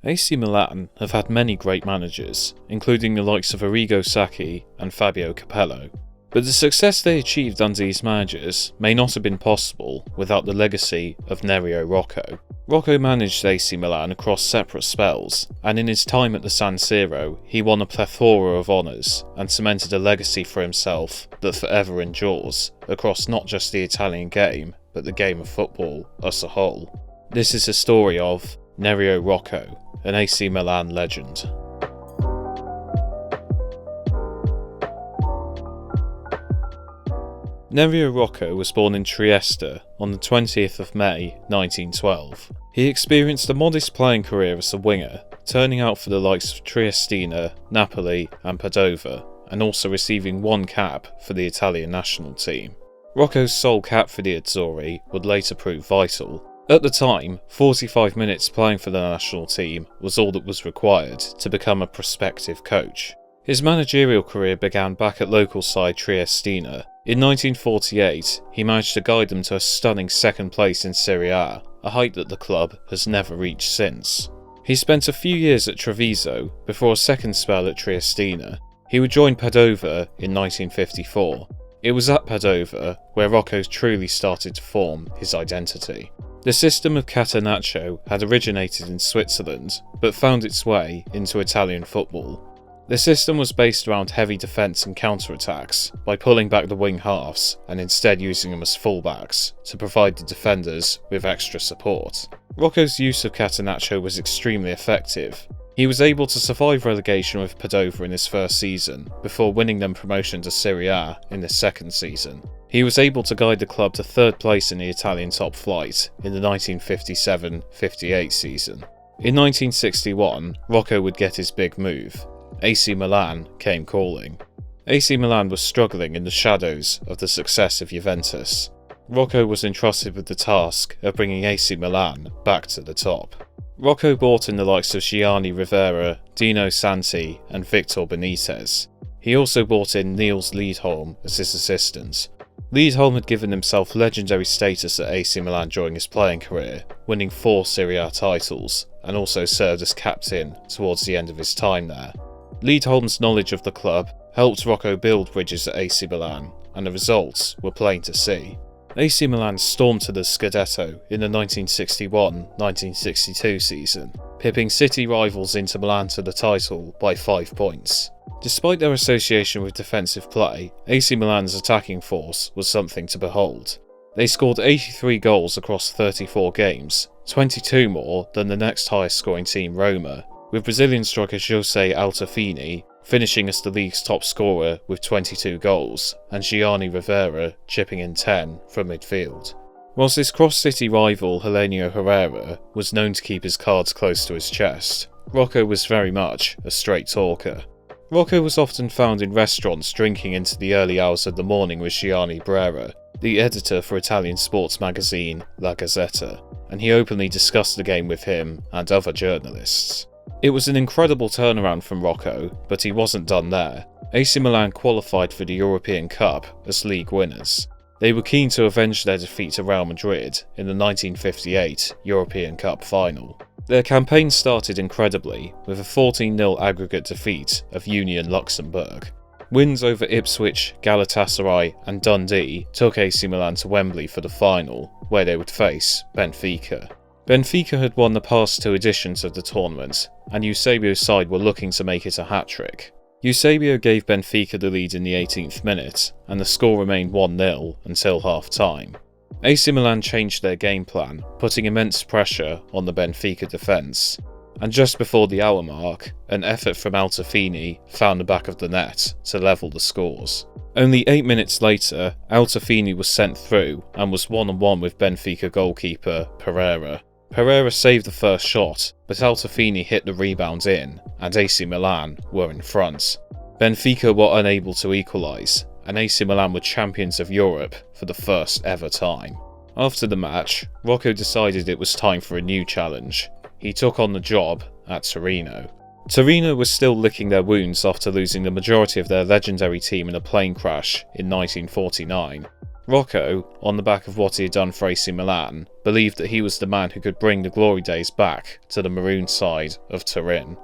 AC Milan have had many great managers, including the likes of Arrigo Sacchi and Fabio Capello. But the success they achieved under these managers may not have been possible without the legacy of Nereo Rocco. Rocco managed AC Milan across separate spells, and in his time at the San Siro, he won a plethora of honours and cemented a legacy for himself that forever endures across not just the Italian game, but the game of football as a whole. This is the story of Nereo Rocco, an AC Milan legend. Nereo Rocco was born in Trieste on the 20th of May 1912. He experienced a modest playing career as a winger, turning out for the likes of Triestina, Napoli and Padova, and also receiving one cap for the Italian national team. Rocco's sole cap for the Azzurri would later prove vital. At the time, 45 minutes playing for the national team was all that was required to become a prospective coach. His managerial career began back at local side Triestina. In 1948, he managed to guide them to a stunning second place in Serie A, a height that the club has never reached since. He spent a few years at Treviso before a second spell at Triestina. He would join Padova in 1954. It was at Padova where Rocco truly started to form his identity. The system of catenaccio had originated in Switzerland, but found its way into Italian football. The system was based around heavy defence and counter-attacks, by pulling back the wing halves and instead using them as fullbacks to provide the defenders with extra support. Rocco's use of catenaccio was extremely effective. He was able to survive relegation with Padova in his first season, before winning them promotion to Serie A in his second season. He was able to guide the club to third place in the Italian top flight in the 1957-58 season. In 1961, Rocco would get his big move. AC Milan came calling. AC Milan was struggling in the shadows of the success of Juventus. Rocco was entrusted with the task of bringing AC Milan back to the top. Rocco brought in the likes of Gianni Rivera, Dino Santi and Victor Benitez. He also brought in Niels Liedholm as his assistant. Liedholm had given himself legendary status at AC Milan during his playing career, winning 4 Serie A titles, and also served as captain towards the end of his time there. Liedholm's knowledge of the club helped Rocco build bridges at AC Milan, and the results were plain to see. AC Milan stormed to the Scudetto in the 1961-1962 season, pipping City rivals Inter Milan to the title by 5 points. Despite their association with defensive play, AC Milan's attacking force was something to behold. They scored 83 goals across 34 games, 22 more than the next highest scoring team Roma, with Brazilian striker José Altafini finishing as the league's top scorer with 22 goals, and Gianni Rivera chipping in 10 from midfield. Whilst his cross-city rival Helenio Herrera was known to keep his cards close to his chest, Rocco was very much a straight talker. Rocco was often found in restaurants drinking into the early hours of the morning with Gianni Brera, the editor for Italian sports magazine La Gazzetta, and he openly discussed the game with him and other journalists. It was an incredible turnaround from Rocco, but he wasn't done there. AC Milan qualified for the European Cup as league winners. They were keen to avenge their defeat to Real Madrid in the 1958 European Cup final. Their campaign started incredibly, with a 14-0 aggregate defeat of Union Luxembourg. Wins over Ipswich, Galatasaray and Dundee took AC Milan to Wembley for the final, where they would face Benfica. Benfica had won the past 2 editions of the tournament, and Eusebio's side were looking to make it a hat-trick. Eusebio gave Benfica the lead in the 18th minute, and the score remained 1-0 until half-time. AC Milan changed their game plan, putting immense pressure on the Benfica defence, and just before the hour mark, an effort from Altafini found the back of the net to level the scores. Only 8 minutes later, Altafini was sent through and was 1-on-1 with Benfica goalkeeper Pereira. Pereira saved the first shot, but Altafini hit the rebound in, and AC Milan were in front. Benfica were unable to equalise, and AC Milan were champions of Europe for the first ever time. After the match, Rocco decided it was time for a new challenge. He took on the job at Torino. Torino was still licking their wounds after losing the majority of their legendary team in a plane crash in 1949. Rocco, on the back of what he had done for AC Milan, believed that he was the man who could bring the glory days back to the maroon side of Turin.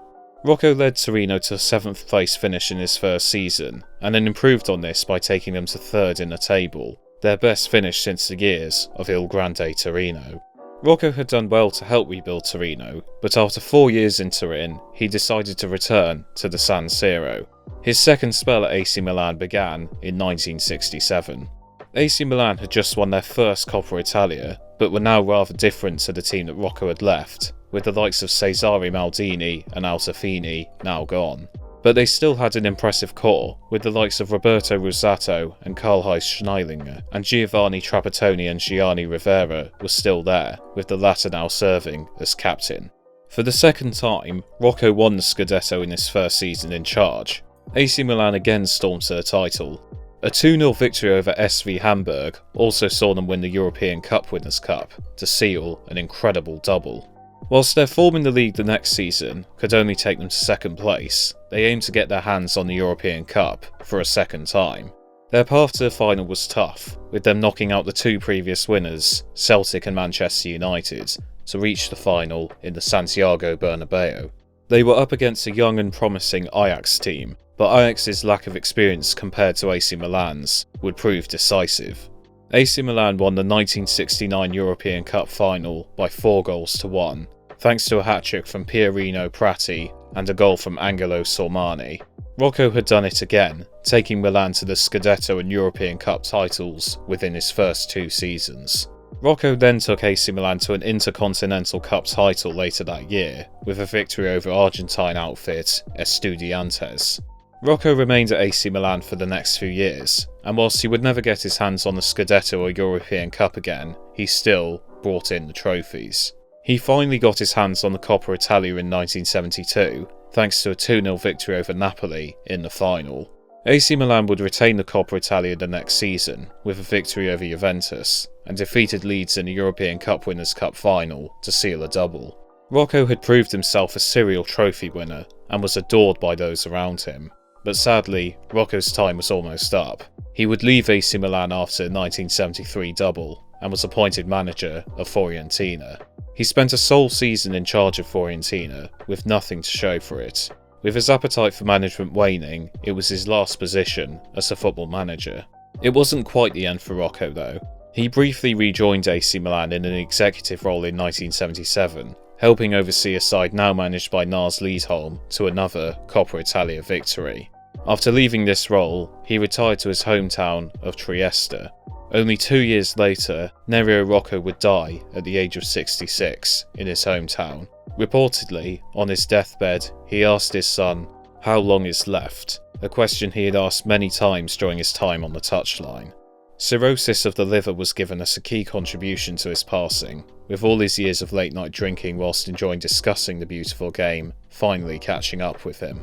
Rocco led Torino to a 7th place finish in his first season, and then improved on this by taking them to 3rd in the table, their best finish since the years of Il Grande Torino. Rocco had done well to help rebuild Torino, but after 4 years in Turin, he decided to return to the San Siro. His second spell at AC Milan began in 1967. AC Milan had just won their first Coppa Italia, but were now rather different to the team that Rocco had left, with the likes of Cesare Maldini and Altafini now gone. But they still had an impressive core, with the likes of Roberto Rosato and Karl-Heinz Schneidlinger, and Giovanni Trapattoni and Gianni Rivera were still there, with the latter now serving as captain. For the second time, Rocco won the Scudetto in his first season in charge. AC Milan again stormed to the title. A 2-0 victory over SV Hamburg also saw them win the European Cup Winners' Cup to seal an incredible double. Whilst their form in the league the next season could only take them to 2nd place, they aimed to get their hands on the European Cup for a second time. Their path to the final was tough, with them knocking out the 2 previous winners, Celtic and Manchester United, to reach the final in the Santiago Bernabeu. They were up against a young and promising Ajax team, but Ajax's lack of experience compared to AC Milan's would prove decisive. AC Milan won the 1969 European Cup final by 4-1, thanks to a hat-trick from Pierino Prati and a goal from Angelo Sormani. Rocco had done it again, taking Milan to the Scudetto and European Cup titles within his first 2 seasons. Rocco then took AC Milan to an Intercontinental Cup title later that year, with a victory over Argentine outfit Estudiantes. Rocco remained at AC Milan for the next few years, and whilst he would never get his hands on the Scudetto or European Cup again, he still brought in the trophies. He finally got his hands on the Coppa Italia in 1972, thanks to a 2-0 victory over Napoli in the final. AC Milan would retain the Coppa Italia the next season, with a victory over Juventus, and defeated Leeds in the European Cup Winners' Cup final to seal a double. Rocco had proved himself a serial trophy winner, and was adored by those around him. But sadly, Rocco's time was almost up. He would leave AC Milan after the 1973 double, and was appointed manager of Fiorentina. He spent a sole season in charge of Fiorentina, with nothing to show for it. With his appetite for management waning, it was his last position as a football manager. It wasn't quite the end for Rocco though. He briefly rejoined AC Milan in an executive role in 1977, helping oversee a side now managed by Lars Lidholm to another Coppa Italia victory. After leaving this role, he retired to his hometown of Trieste. Only 2 years later, Nereo Rocco would die at the age of 66 in his hometown. Reportedly, on his deathbed, he asked his son, "How long is left?" a question he had asked many times during his time on the touchline. Cirrhosis of the liver was given as a key contribution to his passing, with all his years of late-night drinking whilst enjoying discussing the beautiful game finally catching up with him.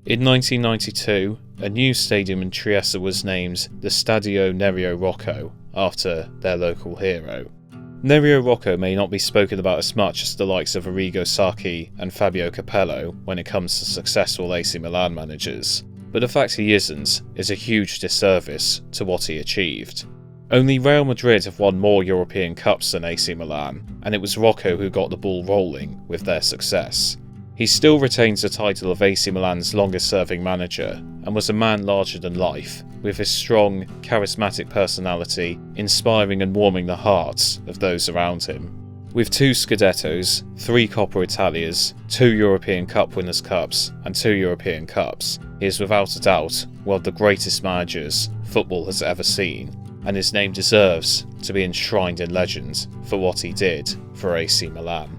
In 1992, a new stadium in Trieste was named the Stadio Nereo Rocco, after their local hero. Nereo Rocco may not be spoken about as much as the likes of Arrigo Sacchi and Fabio Capello when it comes to successful AC Milan managers, but the fact he isn't is a huge disservice to what he achieved. Only Real Madrid have won more European Cups than AC Milan, and it was Rocco who got the ball rolling with their success. He still retains the title of AC Milan's longest-serving manager, and was a man larger than life, with his strong, charismatic personality inspiring and warming the hearts of those around him. With 2 Scudettos, 3 Coppa Italias, 2 European Cup Winners' Cups, and 2 European Cups, he is without a doubt one of the greatest managers football has ever seen, and his name deserves to be enshrined in legend for what he did for AC Milan.